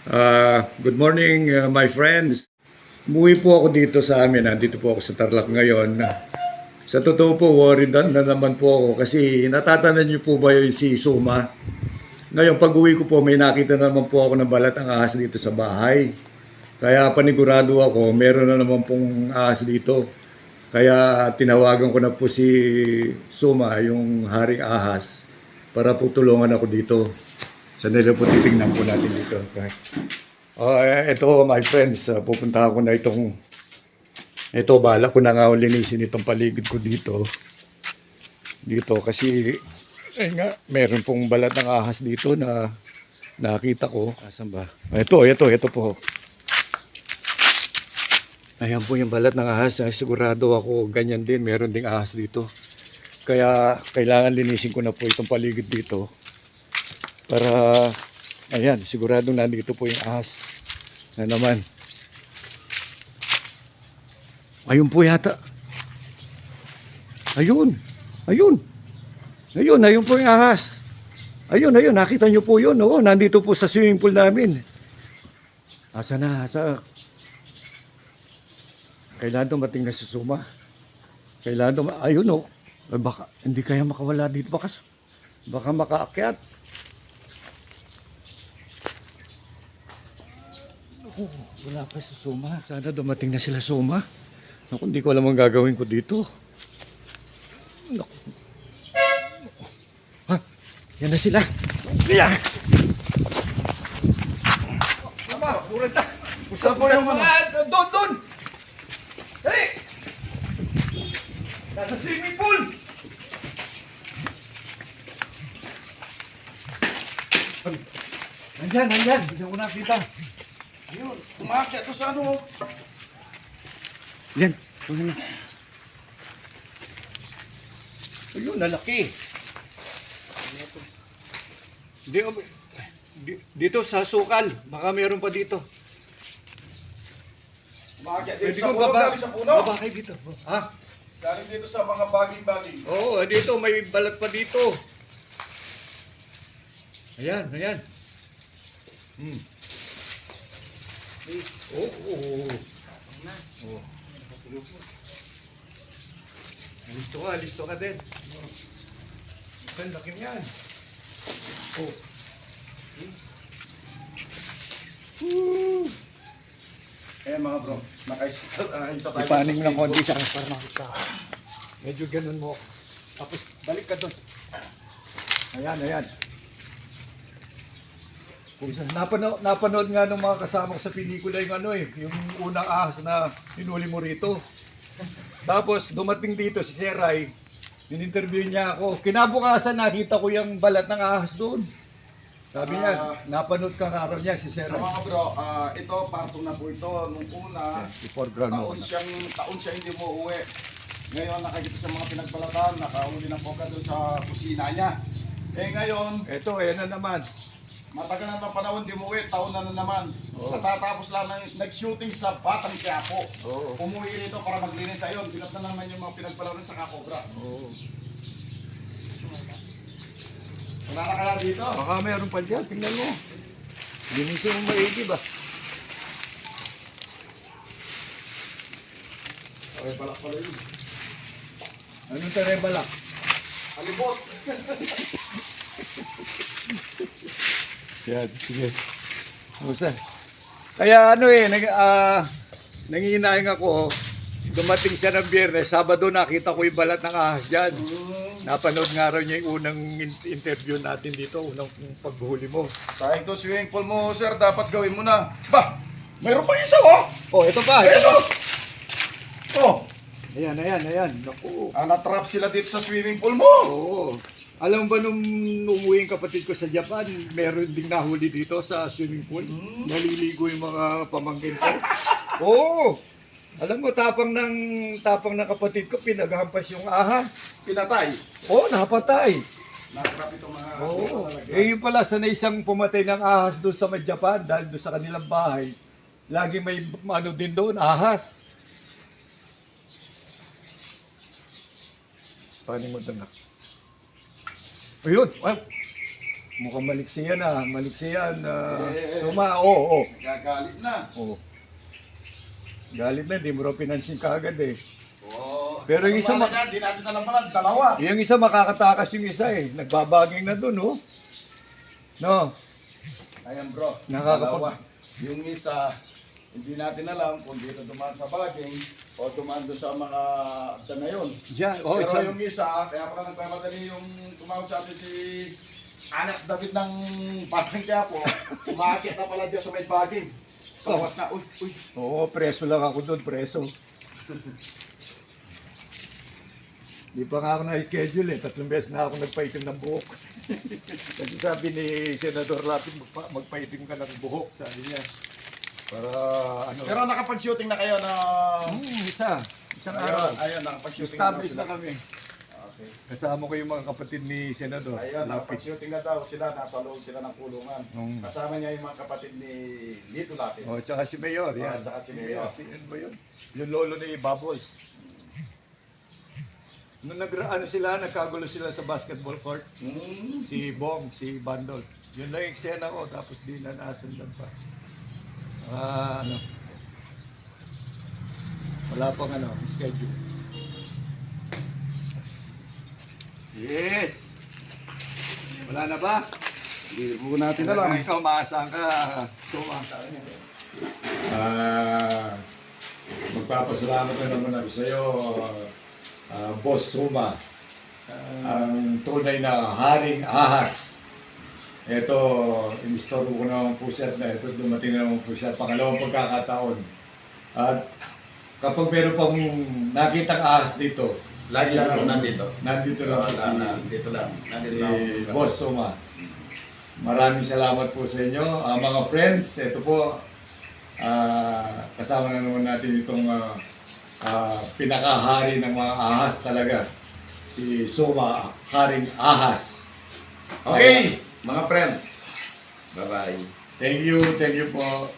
Good morning, my friends. Umuwi po ako dito sa amin. Nandito po ako sa Tarlac ngayon. Sa totoo po, worried na naman po ako kasi natatanan niyo po ba yung si Suma? Ngayon, pag-uwi ko po, may nakita na naman po ako ng balat ang ahas dito sa bahay. Kaya panigurado ako, meron na naman pong ahas dito. Kaya tinawagan ko na po si Suma, yung haring ahas, para po tulungan ako dito. Sandali po, titingnan po natin dito. Okay. Ito my friends, pupunta ako na ito, bala ko na nga linisin itong paligid ko dito. Dito kasi, nga, meron pong balat ng ahas dito na nakita ko. Asan ba? Ito po. Ayan po yung balat ng ahas. Sigurado ako, ganyan din, meron ding ahas dito. Kaya, kailangan linisin ko na po itong paligid dito. Para, ayan, siguradong nandito po yung ahas na naman. Ayun po yata. Ayun po yung ahas. Ayun, nakita nyo po yun. Oo, nandito po sa swimming pool namin. Asa na, kailangan dumating na si Suma. Ayun o. Baka, hindi kaya makawala dito. Baka makaakyat. Oh, wala pa si Suma. Sana dumating na sila Suma. Naku, hindi ko alam ang gagawin ko dito. Naku. Ha? Yan na sila. Yeah. Suma, bulan ta. Usap po yung mga doon. Dali! Nasa swimming pool! Nandyan. Hindi ko nakita. Ayun, umakyat to sa ano. Yan. Ayun, nalaki. Dito sa sukal. Baka meron pa dito. Umakyat Pwede dito sa kong puno, galing sa puno. baba kayo dito. Ha? Galing dito sa mga baging-baging. Oo, dito may balat pa dito. Ayan. Oo. Listo ka din. Ang laki niyan. Oh. Ayan mga bro, nakaisa tayo. Ipaning lang konti siya para makita. Medyo ganun mo. Tapos balik ka doon. Ayan. Kung napanood nga ng mga kasama ko sa pelikula yung unang ahas na hinuli mo rito. Tapos dumating dito si Seray, in-interview niya ako. Kinabukasan nakita ko yung balat ng ahas doon. Sabi niya, napanood ka nga raw niya si Seray. Mga bro, ito partong na po ito. Nung una, Before ground mo. taon siya hindi mo uwi. Ngayon nakikita sa mga pinagbalatan, nakahuli ng poka doon sa kusina niya. Ngayon, Ito, ayan na naman. matagal na ng panahon di mo uwi, taon na naman. Oo. Natatapos lang nag-shooting sa Batang Quiapo. Oo. Umuwi rito para maglinis ayon. Binat na naman yung mga pinagbalatan sa Cobra. Oo. Wala na kaya dito? Baka meron pa dyan, tingnan mo. Linisin mo maigi ba? Okay, balak pala yun. Anong taray balak? Halibot! Yan, sige. Musa. Kaya nanginayang ako, dumating siya ng Biyernes, Sabado nakita ko yung balat ng ahas dyan. Napanood nga raw niya yung unang interview natin dito, unang paghuli mo. Sa ito swimming pool mo, sir, dapat gawin mo na. Ba, mayroon pa isa, oh! Oh, ito pa. Ayun, oh! Ayan. Naku. Na-trap sila dito sa swimming pool mo. Oo. Alam mo ba nung umuwi yung kapatid ko sa Japan, meron ding nahuli dito sa swimming pool? Naliligo yung mga pamangkin ko. Oo. Alam mo, tapang ng kapatid ko, pinaghampas yung ahas. Pinatay. Oo, napatay. Na-trap itong mga Oo. talaga. Yun pala, sanay isang pumatay ng ahas doon sa Japan, dahil doon sa kanilang bahay. Lagi may din doon, ahas. Paano mo doon? Ayun. Ay. Mukhang maliksi yan ah. Maliksi yan. Suma, oo. Nagagalit na. Oo. Galit na, di mo raw pinansin kaagad eh. Oo. Pero yung isa Di natin alam pala, dalawa. Yung isa makakatakas yung isa eh. Nagbabaging na dun oh. No? Ayan bro, Nakakapag- dalawa. Yung isa, hindi natin alam kung dito dumaan sa baging o dumaan doon sa mga abdan na yun. Diyan, oh, Pero isa. yung isa, kaya pala nagpamadali yung tumawag sa atin si Alex David ng Batang Quiapo, umakit na pala dyan sa may baging. Tawas na, uy. Oo, preso lang ako doon, preso. Di pa nga ako na-schedule eh. 3 beses na ako nagpaitim ng buhok. Kasi sabi ni Senador Lapid, magpaitim ka ng buhok, sabi niya. Para ano. Pero nakapag-shooting na kayo na... Isa. Isang araw. Ayun, nakapag-shooting Establish na na kami. Okay. Kasama ko yung mga kapatid ni Senador. Ayun, Lapid. nakapag-shooting na daw sila, nasa loob sila ng kulungan. Kasama niya yung mga kapatid ni Lito Lapid. Oh, tsaka si Mayor. Yan. Tsaka si Mayor. Ano ba yun? Yung lolo ni Bubbles. Nung ano sila, nagkagulo sila sa basketball court. Si Bong, si Bandol. Yun lang yung eksena ko, tapos di na nasundan pa. Ano, wala pang ano, schedule. Yes! Wala na ba? Hindi po natin alam. Ikaw, maasahan ka. Magpapasalamat na naman ako sa iyo, Boss Suma. Ang tunay na haring ahas. Ito, in-store ko na ang puset na ito. Dumating na ang puset. Pangalawang pagkakataon. At kapag meron pang nakitang ahas dito, Lagi lang ako nandito. nandito lang po si, Nandito lang. Nandito si lang ako. Boss Suma. Maraming salamat po sa inyo. Mga friends, ito po, kasama na naman natin itong pinakahari ng mga ahas talaga. Si Suma, haring ahas. Okay, mga friends. Bye-bye. Thank you po.